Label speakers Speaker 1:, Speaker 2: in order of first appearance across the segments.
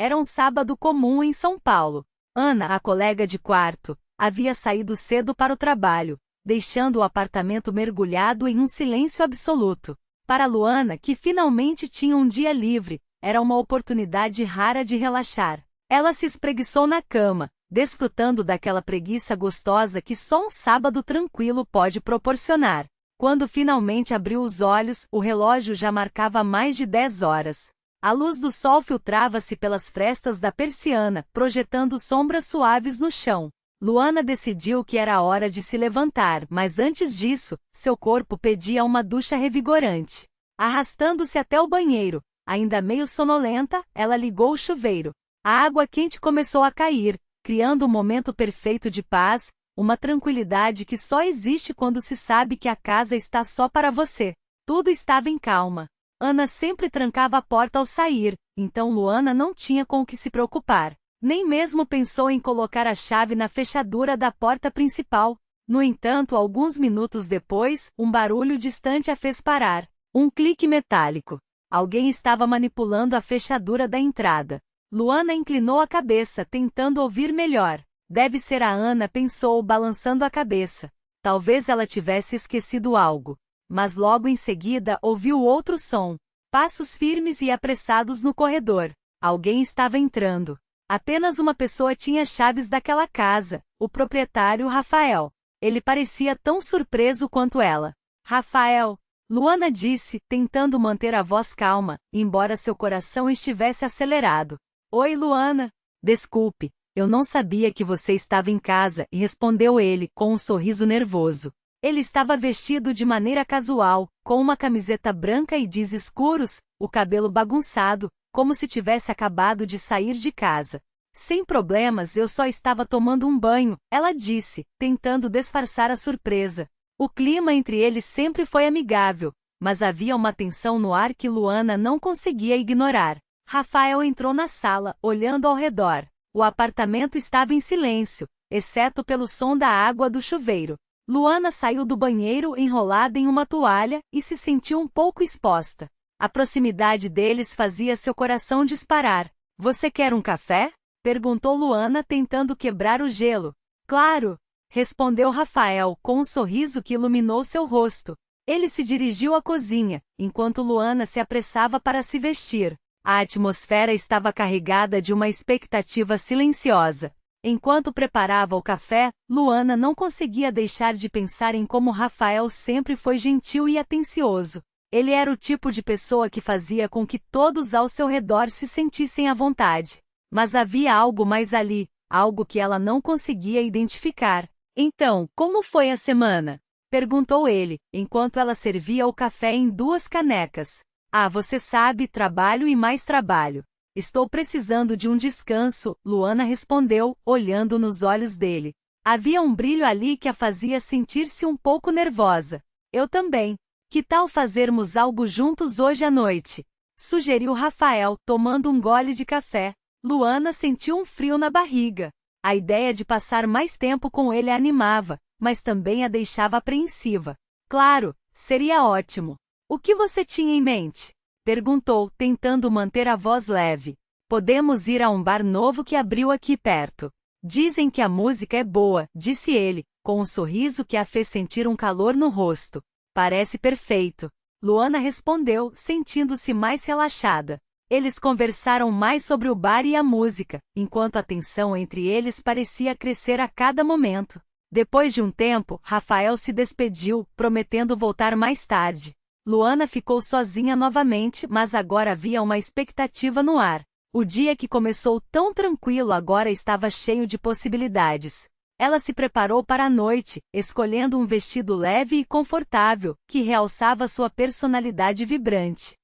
Speaker 1: Era um sábado comum em São Paulo. Ana, a colega de quarto, havia saído cedo para o trabalho, deixando o apartamento mergulhado em um silêncio absoluto. Para Luana, que finalmente tinha um dia livre, era uma oportunidade rara de relaxar. Ela se espreguiçou na cama, desfrutando daquela preguiça gostosa que só um sábado tranquilo pode proporcionar. Quando finalmente abriu os olhos, o relógio já marcava mais de 10 horas. A luz do sol filtrava-se pelas frestas da persiana, projetando sombras suaves no chão. Luana decidiu que era hora de se levantar, mas antes disso, seu corpo pedia uma ducha revigorante. Arrastando-se até o banheiro, ainda meio sonolenta, ela ligou o chuveiro. A água quente começou a cair, criando um momento perfeito de paz, uma tranquilidade que só existe quando se sabe que a casa está só para você. Tudo estava em calma. Ana sempre trancava a porta ao sair, então Luana não tinha com o que se preocupar. Nem mesmo pensou em colocar a chave na fechadura da porta principal. No entanto, alguns minutos depois, um barulho distante a fez parar. Um clique metálico. Alguém estava manipulando a fechadura da entrada. Luana inclinou a cabeça, tentando ouvir melhor. Deve ser a Ana, pensou, balançando a cabeça. Talvez ela tivesse esquecido algo. Mas logo em seguida ouviu outro som. Passos firmes e apressados no corredor. Alguém estava entrando. Apenas uma pessoa tinha chaves daquela casa, o proprietário Rafael. Ele parecia tão surpreso quanto ela. Rafael, Luana disse, tentando manter a voz calma, embora seu coração estivesse acelerado. Oi, Luana. Desculpe, eu não sabia que você estava em casa, respondeu ele, com um sorriso nervoso. Ele estava vestido de maneira casual, com uma camiseta branca e jeans escuros, o cabelo bagunçado, como se tivesse acabado de sair de casa. Sem problemas, eu só estava tomando um banho, ela disse, tentando disfarçar a surpresa. O clima entre eles sempre foi amigável, mas havia uma tensão no ar que Luana não conseguia ignorar. Rafael entrou na sala, olhando ao redor. O apartamento estava em silêncio, exceto pelo som da água do chuveiro. Luana saiu do banheiro enrolada em uma toalha e se sentiu um pouco exposta. A proximidade deles fazia seu coração disparar. Você quer um café? Perguntou Luana, tentando quebrar o gelo. Claro, respondeu Rafael, com um sorriso que iluminou seu rosto. Ele se dirigiu à cozinha, enquanto Luana se apressava para se vestir. A atmosfera estava carregada de uma expectativa silenciosa. Enquanto preparava o café, Luana não conseguia deixar de pensar em como Rafael sempre foi gentil e atencioso. Ele era o tipo de pessoa que fazia com que todos ao seu redor se sentissem à vontade. Mas havia algo mais ali, algo que ela não conseguia identificar. Então, como foi a semana? Perguntou ele, enquanto ela servia o café em 2 canecas. Ah, você sabe, trabalho e mais trabalho. Estou precisando de um descanso, Luana respondeu, olhando nos olhos dele. Havia um brilho ali que a fazia sentir-se um pouco nervosa. Eu também. Que tal fazermos algo juntos hoje à noite? Sugeriu Rafael, tomando um gole de café. Luana sentiu um frio na barriga. A ideia de passar mais tempo com ele a animava, mas também a deixava apreensiva. Claro, seria ótimo. O que você tinha em mente? Perguntou, tentando manter a voz leve. Podemos ir a um bar novo que abriu aqui perto. Dizem que a música é boa, disse ele, com um sorriso que a fez sentir um calor no rosto. Parece perfeito. Luana respondeu, sentindo-se mais relaxada. Eles conversaram mais sobre o bar e a música, enquanto a tensão entre eles parecia crescer a cada momento. Depois de um tempo, Rafael se despediu, prometendo voltar mais tarde. Luana ficou sozinha novamente, mas agora havia uma expectativa no ar. O dia que começou tão tranquilo agora estava cheio de possibilidades. Ela se preparou para a noite, escolhendo um vestido leve e confortável, que realçava sua personalidade vibrante.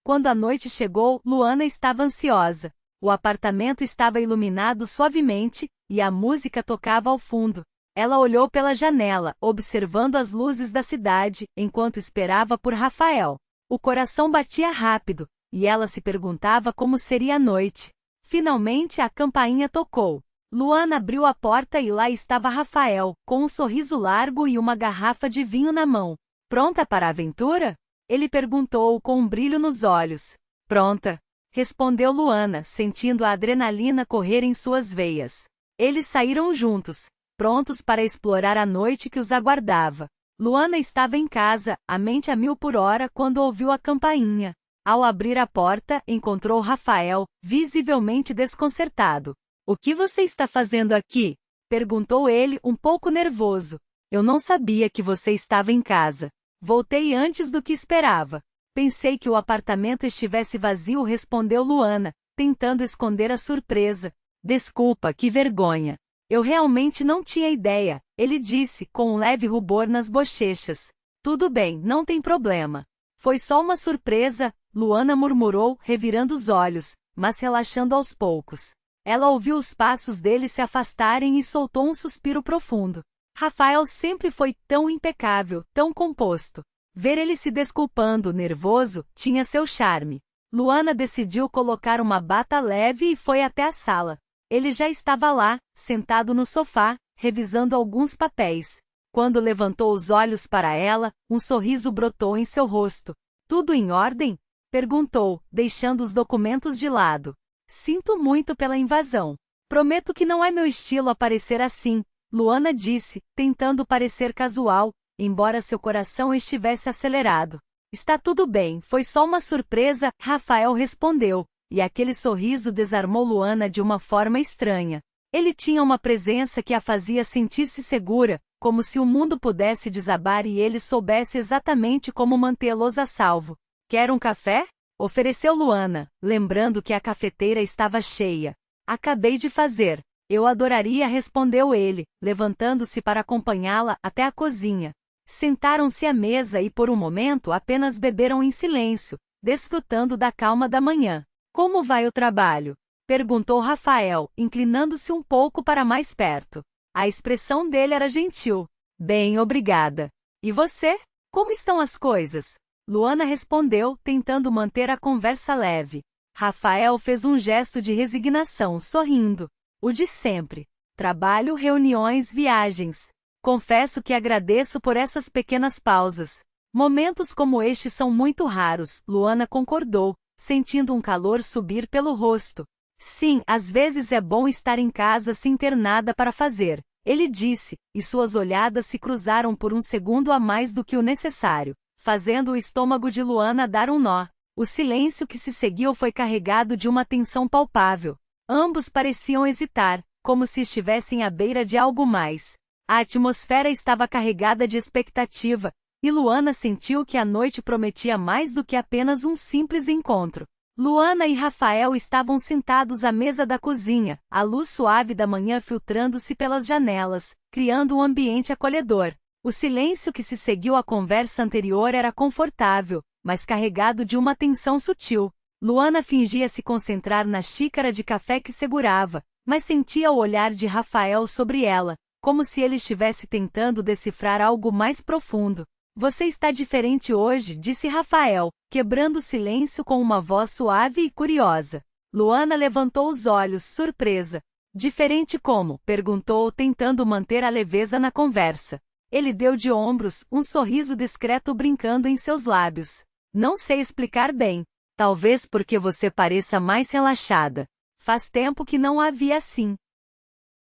Speaker 1: Quando a noite chegou, Luana estava ansiosa. O apartamento estava iluminado suavemente, e a música tocava ao fundo. Ela olhou pela janela, observando as luzes da cidade, enquanto esperava por Rafael. O coração batia rápido, e ela se perguntava como seria a noite. Finalmente a campainha tocou. Luana abriu a porta e lá estava Rafael, com um sorriso largo e uma garrafa de vinho na mão. Pronta para a aventura? Ele perguntou com um brilho nos olhos. Pronta, respondeu Luana, sentindo a adrenalina correr em suas veias. Eles saíram juntos, prontos para explorar a noite que os aguardava. Luana estava em casa, a mente a 1000 por hora, quando ouviu a campainha. Ao abrir a porta, encontrou Rafael, visivelmente desconcertado. "O que você está fazendo aqui?" perguntou ele, um pouco nervoso. "Eu não sabia que você estava em casa. Voltei antes do que esperava. Pensei que o apartamento estivesse vazio", respondeu Luana, tentando esconder a surpresa. "Desculpa, que vergonha. Eu realmente não tinha ideia", ele disse, com um leve rubor nas bochechas. "Tudo bem, não tem problema. Foi só uma surpresa", Luana murmurou, revirando os olhos, mas relaxando aos poucos. Ela ouviu os passos dele se afastarem e soltou um suspiro profundo. Rafael sempre foi tão impecável, tão composto. Ver ele se desculpando, nervoso, tinha seu charme. Luana decidiu colocar uma bata leve e foi até a sala. Ele já estava lá, sentado no sofá, revisando alguns papéis. Quando levantou os olhos para ela, um sorriso brotou em seu rosto. "Tudo em ordem?" perguntou, deixando os documentos de lado. "Sinto muito pela invasão. Prometo que não é meu estilo aparecer assim", Luana disse, tentando parecer casual, embora seu coração estivesse acelerado. "Está tudo bem, foi só uma surpresa", Rafael respondeu, e aquele sorriso desarmou Luana de uma forma estranha. Ele tinha uma presença que a fazia sentir-se segura, como se o mundo pudesse desabar e ele soubesse exatamente como mantê-los a salvo. "Quer um café?" ofereceu Luana, lembrando que a cafeteira estava cheia. "Acabei de fazer." "Eu adoraria", respondeu ele, levantando-se para acompanhá-la até a cozinha. Sentaram-se à mesa e por um momento apenas beberam em silêncio, desfrutando da calma da manhã. "Como vai o trabalho?" perguntou Rafael, inclinando-se um pouco para mais perto. A expressão dele era gentil. "Bem, obrigada. E você? Como estão as coisas?" Luana respondeu, tentando manter a conversa leve. Rafael fez um gesto de resignação, sorrindo. "O de sempre. Trabalho, reuniões, viagens. Confesso que agradeço por essas pequenas pausas. Momentos como este são muito raros", Luana concordou, sentindo um calor subir pelo rosto. "Sim, às vezes é bom estar em casa sem ter nada para fazer", ele disse, e suas olhadas se cruzaram por um segundo a mais do que o necessário, fazendo o estômago de Luana dar um nó. O silêncio que se seguiu foi carregado de uma tensão palpável. Ambos pareciam hesitar, como se estivessem à beira de algo mais. A atmosfera estava carregada de expectativa, e Luana sentiu que a noite prometia mais do que apenas um simples encontro. Luana e Rafael estavam sentados à mesa da cozinha, a luz suave da manhã filtrando-se pelas janelas, criando um ambiente acolhedor. O silêncio que se seguiu à conversa anterior era confortável, mas carregado de uma tensão sutil. Luana fingia se concentrar na xícara de café que segurava, mas sentia o olhar de Rafael sobre ela, como se ele estivesse tentando decifrar algo mais profundo. "Você está diferente hoje", disse Rafael, quebrando o silêncio com uma voz suave e curiosa. Luana levantou os olhos, surpresa. "Diferente como?" perguntou, tentando manter a leveza na conversa. Ele deu de ombros, um sorriso discreto brincando em seus lábios. "Não sei explicar bem. Talvez porque você pareça mais relaxada. Faz tempo que não a vi assim."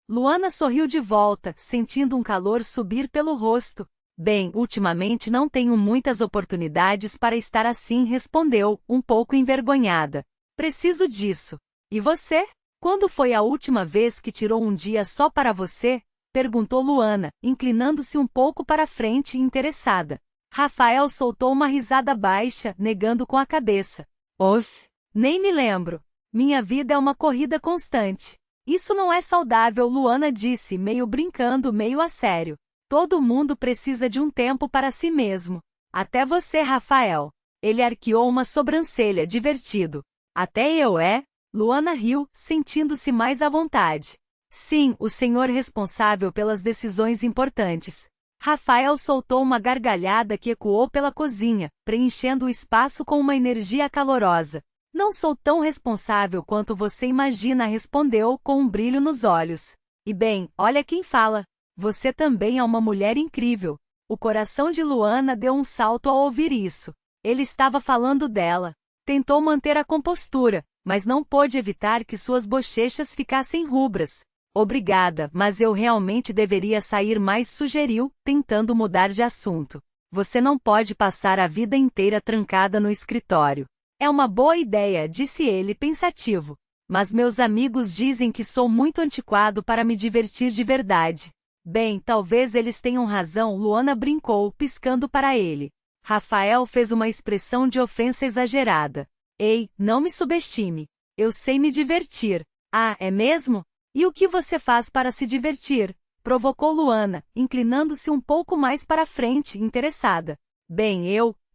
Speaker 1: Luana sorriu de volta, sentindo um calor subir pelo rosto. "Bem, ultimamente não tenho muitas oportunidades para estar assim", respondeu, um pouco envergonhada. "Preciso disso. E você? Quando foi a última vez que tirou um dia só para você?" perguntou Luana, inclinando-se um pouco para frente, interessada. Rafael soltou uma risada baixa, negando com a cabeça. "Uf, nem me lembro. Minha vida é uma corrida constante." "Isso não é saudável", Luana disse, meio brincando, meio a sério. "Todo mundo precisa de um tempo para si mesmo. Até você, Rafael." Ele arqueou uma sobrancelha, divertido. "Até eu, é?" Luana riu, sentindo-se mais à vontade. "Sim, o senhor responsável pelas decisões importantes." Rafael soltou uma gargalhada que ecoou pela cozinha, preenchendo o espaço com uma energia calorosa. "Não sou tão responsável quanto você imagina", respondeu, com um brilho nos olhos. "E bem, olha quem fala. Você também é uma mulher incrível." O coração de Luana deu um salto ao ouvir isso. Ele estava falando dela. Tentou manter a compostura, mas não pôde evitar que suas bochechas ficassem rubras. Obrigada, mas eu realmente deveria sair mais, sugeriu, tentando mudar de assunto. Você não pode passar a vida inteira trancada no escritório. É uma boa ideia, disse ele pensativo. Mas meus amigos dizem que sou muito antiquado para me divertir de verdade. Bem, talvez eles tenham razão, Luana brincou, piscando para ele. Rafael fez uma expressão de ofensa exagerada. Ei, não me subestime. Eu sei me divertir. Ah, é mesmo? E o que você faz para se divertir? Provocou Luana, inclinando-se um pouco mais para frente, interessada. Bem,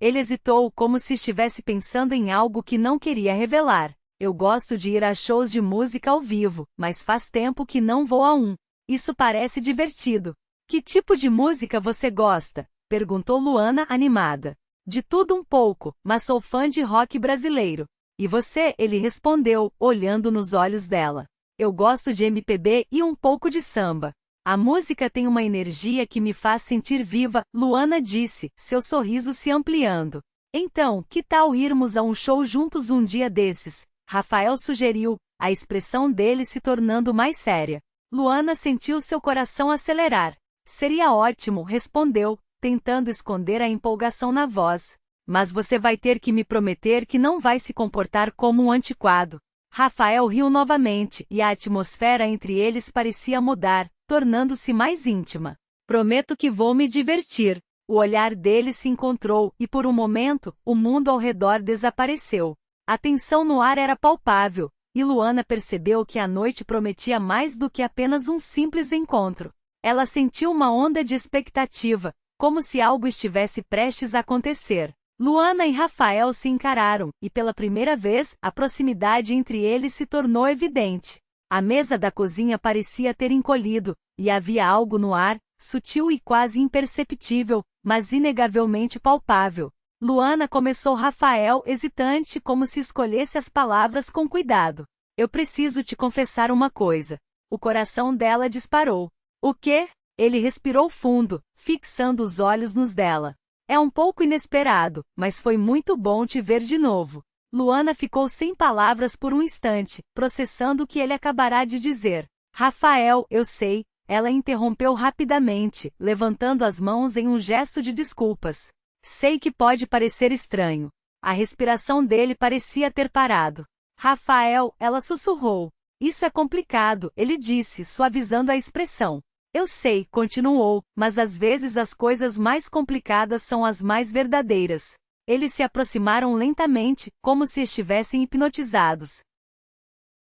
Speaker 1: ele hesitou como se estivesse pensando em algo que não queria revelar. Eu gosto de ir a shows de música ao vivo, mas faz tempo que não vou a um. Isso parece divertido. Que tipo de música você gosta? Perguntou Luana animada. De tudo um pouco, mas sou fã de rock brasileiro. E você? Ele respondeu, olhando nos olhos dela. Eu gosto de MPB e um pouco de samba. A música tem uma energia que me faz sentir viva, Luana disse, seu sorriso se ampliando. Então, que tal irmos a um show juntos um dia desses? Rafael sugeriu, a expressão dele se tornando mais séria. Luana sentiu seu coração acelerar. Seria ótimo, respondeu, tentando esconder a empolgação na voz. Mas você vai ter que me prometer que não vai se comportar como um antiquado. Rafael riu novamente, e a atmosfera entre eles parecia mudar, tornando-se mais íntima. Prometo que vou me divertir. O olhar dele se encontrou, e por um momento, o mundo ao redor desapareceu. A tensão no ar era palpável, e Luana percebeu que a noite prometia mais do que apenas um simples encontro. Ela sentiu uma onda de expectativa, como se algo estivesse prestes a acontecer. Luana e Rafael se encararam, e pela primeira vez, a proximidade entre eles se tornou evidente. A mesa da cozinha parecia ter encolhido, e havia algo no ar, sutil e quase imperceptível, mas inegavelmente palpável. Luana começou. Rafael, hesitante, como se escolhesse as palavras com cuidado. Eu preciso te confessar uma coisa. O coração dela disparou. O quê? Ele respirou fundo, fixando os olhos nos dela. É um pouco inesperado, mas foi muito bom te ver de novo. Luana ficou sem palavras por um instante, processando o que ele acabará de dizer. Rafael, eu sei, ela interrompeu rapidamente, levantando as mãos em um gesto de desculpas. Sei que pode parecer estranho. A respiração dele parecia ter parado. Rafael, ela sussurrou. Isso é complicado, ele disse, suavizando a expressão. Eu sei, continuou, mas às vezes as coisas mais complicadas são as mais verdadeiras. Eles se aproximaram lentamente, como se estivessem hipnotizados.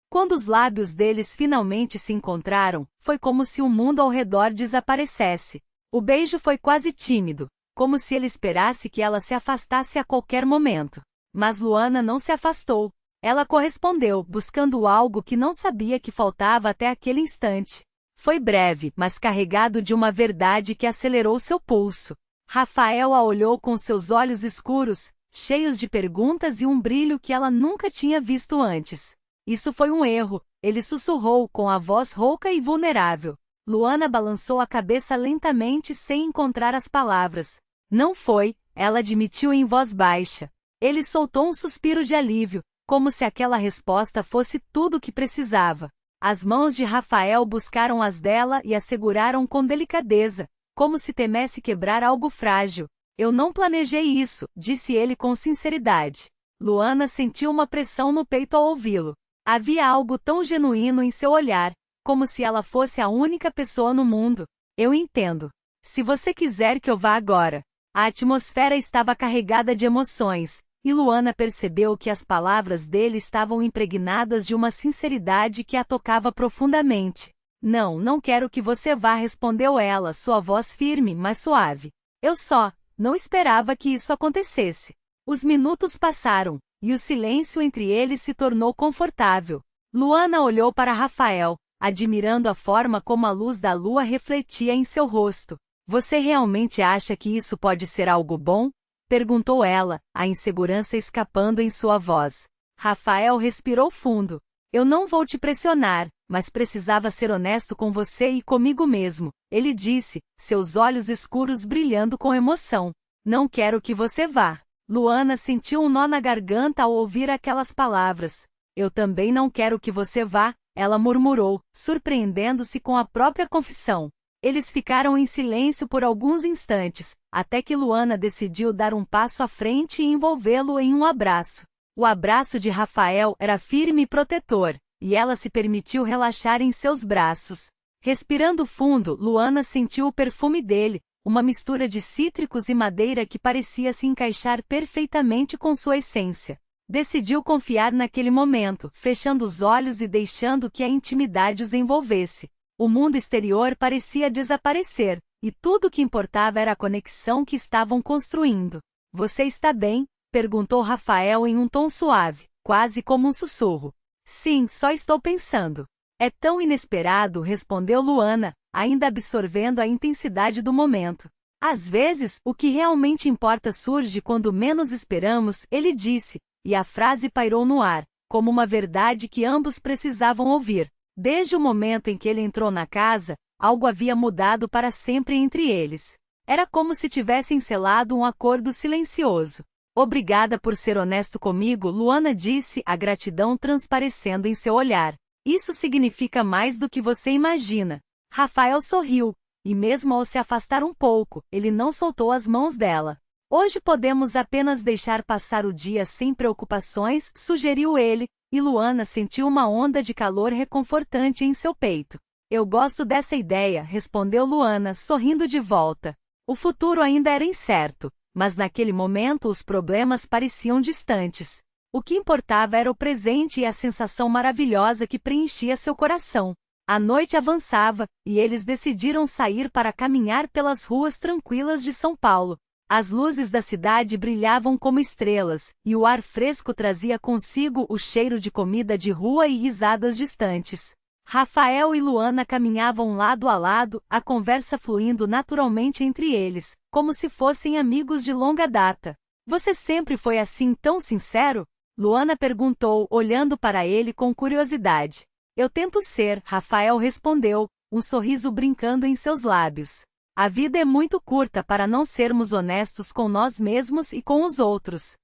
Speaker 1: Quando os lábios deles finalmente se encontraram, foi como se o mundo ao redor desaparecesse. O beijo foi quase tímido, como se ele esperasse que ela se afastasse a qualquer momento. Mas Luana não se afastou. Ela correspondeu, buscando algo que não sabia que faltava até aquele instante. Foi breve, mas carregado de uma verdade que acelerou seu pulso. Rafael a olhou com seus olhos escuros, cheios de perguntas e um brilho que ela nunca tinha visto antes. Isso foi um erro, ele sussurrou com a voz rouca e vulnerável. Luana balançou a cabeça lentamente sem encontrar as palavras. Não foi, ela admitiu em voz baixa. Ele soltou um suspiro de alívio, como se aquela resposta fosse tudo o que precisava. As mãos de Rafael buscaram as dela e a seguraram com delicadeza, como se temesse quebrar algo frágil. Eu não planejei isso, disse ele com sinceridade. Luana sentiu uma pressão no peito ao ouvi-lo. Havia algo tão genuíno em seu olhar, como se ela fosse a única pessoa no mundo. Eu entendo. Se você quiser que eu vá agora. A atmosfera estava carregada de emoções, e Luana percebeu que as palavras dele estavam impregnadas de uma sinceridade que a tocava profundamente. Não, não quero que você vá, respondeu ela, sua voz firme, mas suave. Eu só não esperava que isso acontecesse. Os minutos passaram, e o silêncio entre eles se tornou confortável. Luana olhou para Rafael, admirando a forma como a luz da lua refletia em seu rosto. Você realmente acha que isso pode ser algo bom? Perguntou ela, a insegurança escapando em sua voz. Rafael respirou fundo. Eu não vou te pressionar, mas precisava ser honesto com você e comigo mesmo, ele disse, seus olhos escuros brilhando com emoção. Não quero que você vá. Luana sentiu um nó na garganta ao ouvir aquelas palavras. Eu também não quero que você vá, ela murmurou, surpreendendo-se com a própria confissão. Eles ficaram em silêncio por alguns instantes, até que Luana decidiu dar um passo à frente e envolvê-lo em um abraço. O abraço de Rafael era firme e protetor, e ela se permitiu relaxar em seus braços. Respirando fundo, Luana sentiu o perfume dele, uma mistura de cítricos e madeira que parecia se encaixar perfeitamente com sua essência. Decidiu confiar naquele momento, fechando os olhos e deixando que a intimidade os envolvesse. O mundo exterior parecia desaparecer, e tudo o que importava era a conexão que estavam construindo. Você está bem? Perguntou Rafael em um tom suave, quase como um sussurro. Sim, só estou pensando. É tão inesperado, respondeu Luana, ainda absorvendo a intensidade do momento. Às vezes, o que realmente importa surge quando menos esperamos, ele disse, e a frase pairou no ar, como uma verdade que ambos precisavam ouvir. Desde o momento em que ele entrou na casa, algo havia mudado para sempre entre eles. Era como se tivessem selado um acordo silencioso. Obrigada por ser honesto comigo, Luana disse, a gratidão transparecendo em seu olhar. Isso significa mais do que você imagina. Rafael sorriu, e mesmo ao se afastar um pouco, ele não soltou as mãos dela. Hoje podemos apenas deixar passar o dia sem preocupações, sugeriu ele, e Luana sentiu uma onda de calor reconfortante em seu peito. Eu gosto dessa ideia, respondeu Luana, sorrindo de volta. O futuro ainda era incerto, mas naquele momento os problemas pareciam distantes. O que importava era o presente e a sensação maravilhosa que preenchia seu coração. A noite avançava, e eles decidiram sair para caminhar pelas ruas tranquilas de São Paulo. As luzes da cidade brilhavam como estrelas, e o ar fresco trazia consigo o cheiro de comida de rua e risadas distantes. Rafael e Luana caminhavam lado a lado, a conversa fluindo naturalmente entre eles, como se fossem amigos de longa data. Você sempre foi assim tão sincero? Luana perguntou, olhando para ele com curiosidade. Eu tento ser, Rafael respondeu, um sorriso brincando em seus lábios. A vida é muito curta para não sermos honestos com nós mesmos e com os outros.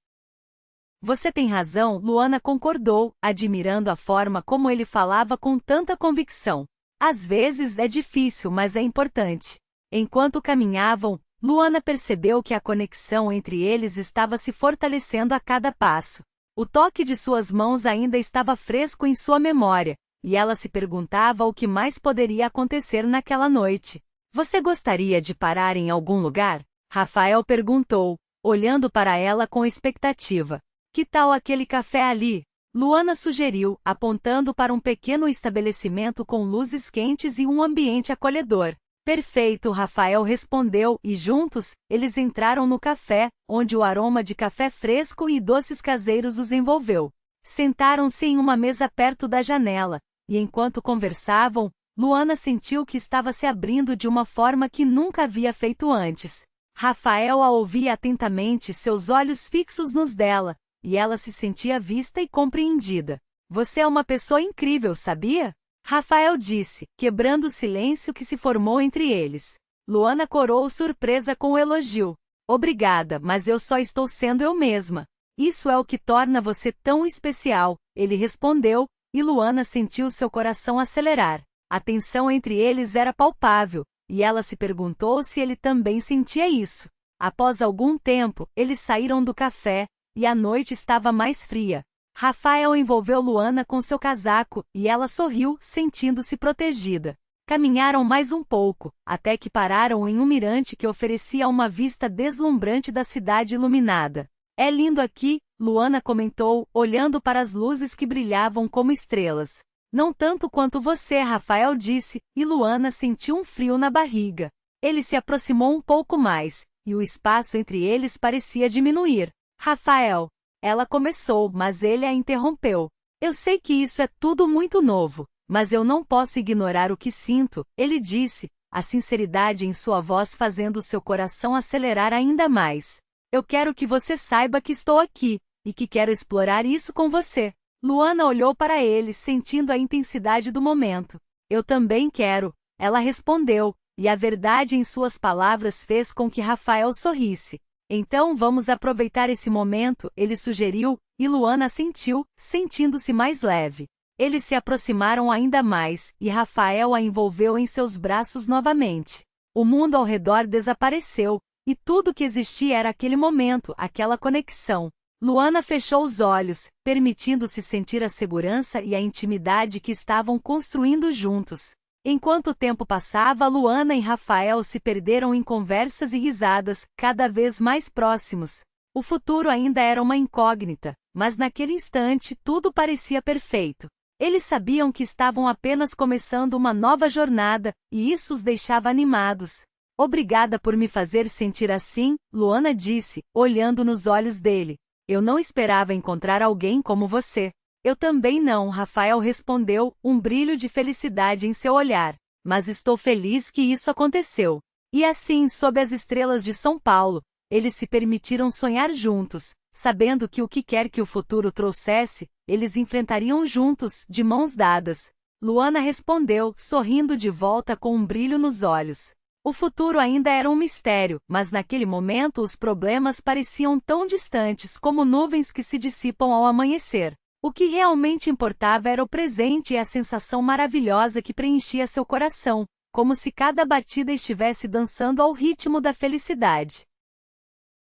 Speaker 1: Você tem razão, Luana concordou, admirando a forma como ele falava com tanta convicção. Às vezes é difícil, mas é importante. Enquanto caminhavam, Luana percebeu que a conexão entre eles estava se fortalecendo a cada passo. O toque de suas mãos ainda estava fresco em sua memória, e ela se perguntava o que mais poderia acontecer naquela noite. Você gostaria de parar em algum lugar? Rafael perguntou, olhando para ela com expectativa. Que tal aquele café ali? Luana sugeriu, apontando para um pequeno estabelecimento com luzes quentes e um ambiente acolhedor. Perfeito, Rafael respondeu, e juntos, eles entraram no café, onde o aroma de café fresco e doces caseiros os envolveu. Sentaram-se em uma mesa perto da janela, e enquanto conversavam, Luana sentiu que estava se abrindo de uma forma que nunca havia feito antes. Rafael a ouvia atentamente, seus olhos fixos nos dela, e ela se sentia vista e compreendida. Você é uma pessoa incrível, sabia? Rafael disse, quebrando o silêncio que se formou entre eles. Luana corou surpresa com o elogio. Obrigada, mas eu só estou sendo eu mesma. Isso é o que torna você tão especial, ele respondeu, e Luana sentiu seu coração acelerar. A tensão entre eles era palpável, e ela se perguntou se ele também sentia isso. Após algum tempo, eles saíram do café, e a noite estava mais fria. Rafael envolveu Luana com seu casaco, e ela sorriu, sentindo-se protegida. Caminharam mais um pouco, até que pararam em um mirante que oferecia uma vista deslumbrante da cidade iluminada. É lindo aqui, Luana comentou, olhando para as luzes que brilhavam como estrelas. Não tanto quanto você, Rafael disse, e Luana sentiu um frio na barriga. Ele se aproximou um pouco mais, e o espaço entre eles parecia diminuir. Rafael, ela começou, mas ele a interrompeu. Eu sei que isso é tudo muito novo, mas eu não posso ignorar o que sinto, ele disse, a sinceridade em sua voz fazendo seu coração acelerar ainda mais. Eu quero que você saiba que estou aqui, e que quero explorar isso com você. Luana olhou para ele, sentindo a intensidade do momento. Eu também quero, ela respondeu, e a verdade em suas palavras fez com que Rafael sorrisse. Então vamos aproveitar esse momento, ele sugeriu, e Luana assentiu, sentindo-se mais leve. Eles se aproximaram ainda mais, e Rafael a envolveu em seus braços novamente. O mundo ao redor desapareceu, e tudo que existia era aquele momento, aquela conexão. Luana fechou os olhos, permitindo-se sentir a segurança e a intimidade que estavam construindo juntos. Enquanto o tempo passava, Luana e Rafael se perderam em conversas e risadas, cada vez mais próximos. O futuro ainda era uma incógnita, mas naquele instante tudo parecia perfeito. Eles sabiam que estavam apenas começando uma nova jornada, e isso os deixava animados. Obrigada por me fazer sentir assim, Luana disse, olhando nos olhos dele. Eu não esperava encontrar alguém como você. Eu também não, Rafael respondeu, um brilho de felicidade em seu olhar. Mas estou feliz que isso aconteceu. E assim, sob as estrelas de São Paulo, eles se permitiram sonhar juntos, sabendo que o que quer que o futuro trouxesse, eles enfrentariam juntos, de mãos dadas. Luana respondeu, sorrindo de volta com um brilho nos olhos. O futuro ainda era um mistério, mas naquele momento os problemas pareciam tão distantes como nuvens que se dissipam ao amanhecer. O que realmente importava era o presente e a sensação maravilhosa que preenchia seu coração, como se cada batida estivesse dançando ao ritmo da felicidade.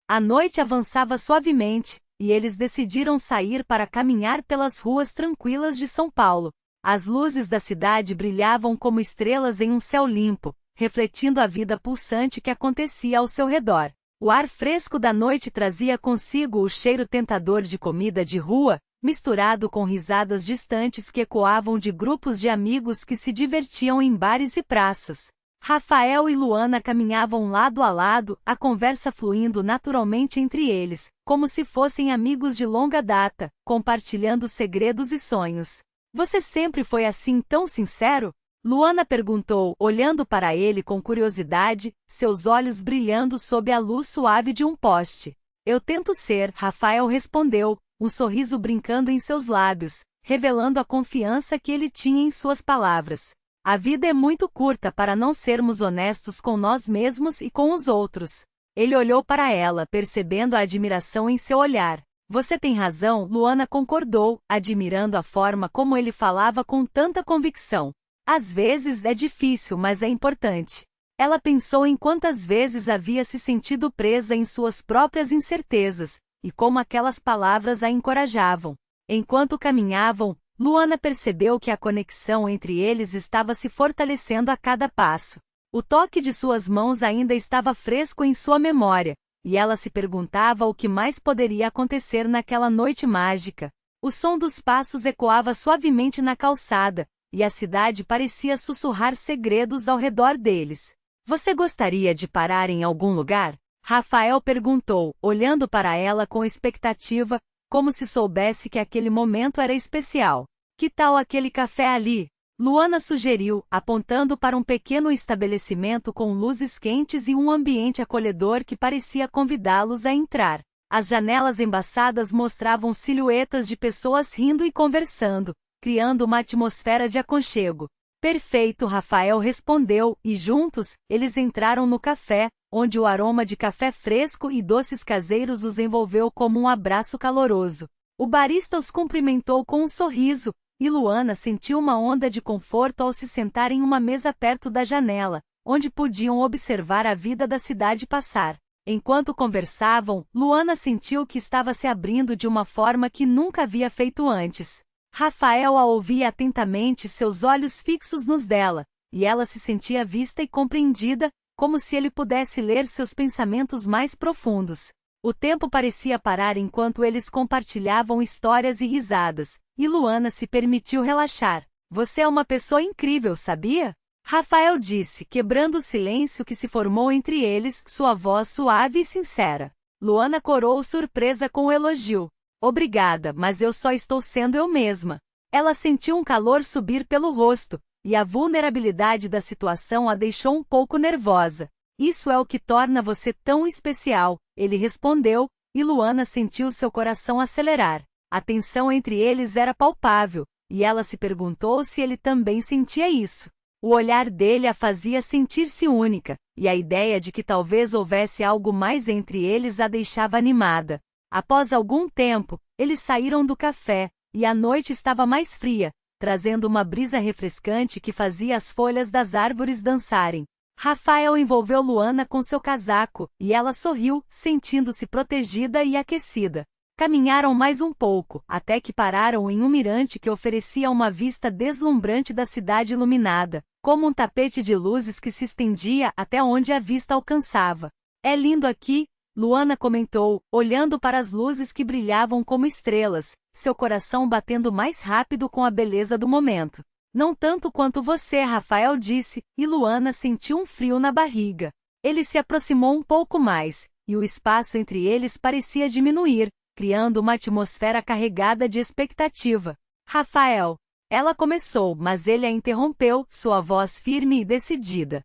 Speaker 1: A noite avançava suavemente, e eles decidiram sair para caminhar pelas ruas tranquilas de São Paulo. As luzes da cidade brilhavam como estrelas em um céu limpo, refletindo a vida pulsante que acontecia ao seu redor. O ar fresco da noite trazia consigo o cheiro tentador de comida de rua, misturado com risadas distantes que ecoavam de grupos de amigos que se divertiam em bares e praças. Rafael e Luana caminhavam lado a lado, a conversa fluindo naturalmente entre eles, como se fossem amigos de longa data, compartilhando segredos e sonhos. Você sempre foi assim tão sincero? Luana perguntou, olhando para ele com curiosidade, seus olhos brilhando sob a luz suave de um poste. Eu tento ser, Rafael respondeu, um sorriso brincando em seus lábios, revelando a confiança que ele tinha em suas palavras. A vida é muito curta para não sermos honestos com nós mesmos e com os outros. Ele olhou para ela, percebendo a admiração em seu olhar. Você tem razão, Luana concordou, admirando a forma como ele falava com tanta convicção. Às vezes é difícil, mas é importante. Ela pensou em quantas vezes havia se sentido presa em suas próprias incertezas, e como aquelas palavras a encorajavam. Enquanto caminhavam, Luana percebeu que a conexão entre eles estava se fortalecendo a cada passo. O toque de suas mãos ainda estava fresco em sua memória, e ela se perguntava o que mais poderia acontecer naquela noite mágica. O som dos passos ecoava suavemente na calçada, e a cidade parecia sussurrar segredos ao redor deles. Você gostaria de parar em algum lugar? Rafael perguntou, olhando para ela com expectativa, como se soubesse que aquele momento era especial. Que tal aquele café ali? Luana sugeriu, apontando para um pequeno estabelecimento com luzes quentes e um ambiente acolhedor que parecia convidá-los a entrar. As janelas embaçadas mostravam silhuetas de pessoas rindo e conversando, criando uma atmosfera de aconchego. Perfeito, Rafael respondeu, e juntos, eles entraram no café, onde o aroma de café fresco e doces caseiros os envolveu como um abraço caloroso. O barista os cumprimentou com um sorriso, e Luana sentiu uma onda de conforto ao se sentar em uma mesa perto da janela, onde podiam observar a vida da cidade passar. Enquanto conversavam, Luana sentiu que estava se abrindo de uma forma que nunca havia feito antes. Rafael a ouvia atentamente, seus olhos fixos nos dela, e ela se sentia vista e compreendida, como se ele pudesse ler seus pensamentos mais profundos. O tempo parecia parar enquanto eles compartilhavam histórias e risadas, e Luana se permitiu relaxar. Você é uma pessoa incrível, sabia? Rafael disse, quebrando o silêncio que se formou entre eles, sua voz suave e sincera. Luana corou surpresa com o elogio. Obrigada, mas eu só estou sendo eu mesma. Ela sentiu um calor subir pelo rosto, e a vulnerabilidade da situação a deixou um pouco nervosa. Isso é o que torna você tão especial, ele respondeu, e Luana sentiu seu coração acelerar. A tensão entre eles era palpável, e ela se perguntou se ele também sentia isso. O olhar dele a fazia sentir-se única, e a ideia de que talvez houvesse algo mais entre eles a deixava animada. Após algum tempo, eles saíram do café, e a noite estava mais fria, trazendo uma brisa refrescante que fazia as folhas das árvores dançarem. Rafael envolveu Luana com seu casaco, e ela sorriu, sentindo-se protegida e aquecida. Caminharam mais um pouco, até que pararam em um mirante que oferecia uma vista deslumbrante da cidade iluminada, como um tapete de luzes que se estendia até onde a vista alcançava. É lindo aqui, Luana comentou, olhando para as luzes que brilhavam como estrelas, seu coração batendo mais rápido com a beleza do momento. Não tanto quanto você, Rafael disse, e Luana sentiu um frio na barriga. Ele se aproximou um pouco mais, e o espaço entre eles parecia diminuir, criando uma atmosfera carregada de expectativa. Rafael. Ela começou, mas ele a interrompeu, sua voz firme e decidida.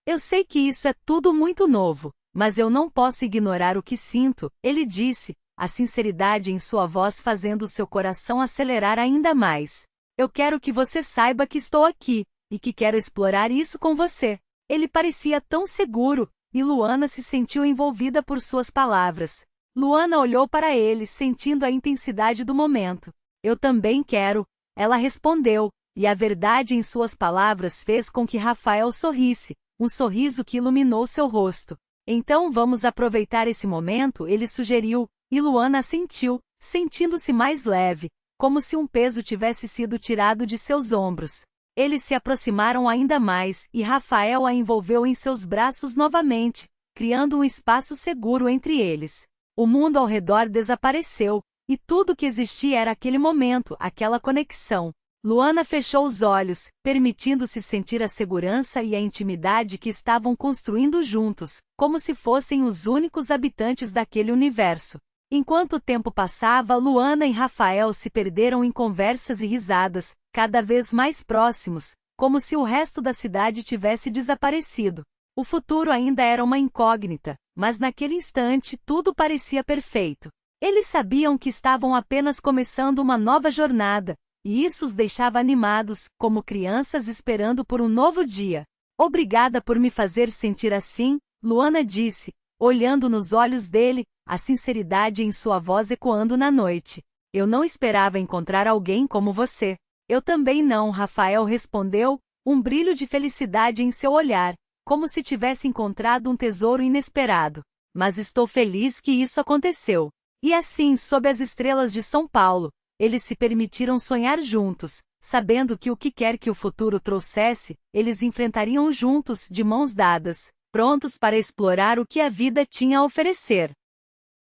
Speaker 1: Eu sei que isso é tudo muito novo, mas eu não posso ignorar o que sinto, ele disse, a sinceridade em sua voz fazendo seu coração acelerar ainda mais. Eu quero que você saiba que estou aqui, e que quero explorar isso com você. Ele parecia tão seguro, e Luana se sentiu envolvida por suas palavras. Luana olhou para ele, sentindo a intensidade do momento. Eu também quero, ela respondeu, e a verdade em suas palavras fez com que Rafael sorrisse, um sorriso que iluminou seu rosto. Então vamos aproveitar esse momento, ele sugeriu, e Luana assentiu, sentindo-se mais leve, como se um peso tivesse sido tirado de seus ombros. Eles se aproximaram ainda mais, e Rafael a envolveu em seus braços novamente, criando um espaço seguro entre eles. O mundo ao redor desapareceu, e tudo que existia era aquele momento, aquela conexão. Luana fechou os olhos, permitindo-se sentir a segurança e a intimidade que estavam construindo juntos, como se fossem os únicos habitantes daquele universo. Enquanto o tempo passava, Luana e Rafael se perderam em conversas e risadas, cada vez mais próximos, como se o resto da cidade tivesse desaparecido. O futuro ainda era uma incógnita, mas naquele instante tudo parecia perfeito. Eles sabiam que estavam apenas começando uma nova jornada, e isso os deixava animados, como crianças esperando por um novo dia. Obrigada por me fazer sentir assim, Luana disse, olhando nos olhos dele, a sinceridade em sua voz ecoando na noite. Eu não esperava encontrar alguém como você. Eu também não, Rafael respondeu, um brilho de felicidade em seu olhar, como se tivesse encontrado um tesouro inesperado. Mas estou feliz que isso aconteceu. E assim, sob as estrelas de São Paulo, eles se permitiram sonhar juntos, sabendo que o que quer que o futuro trouxesse, eles enfrentariam juntos, de mãos dadas, prontos para explorar o que a vida tinha a oferecer.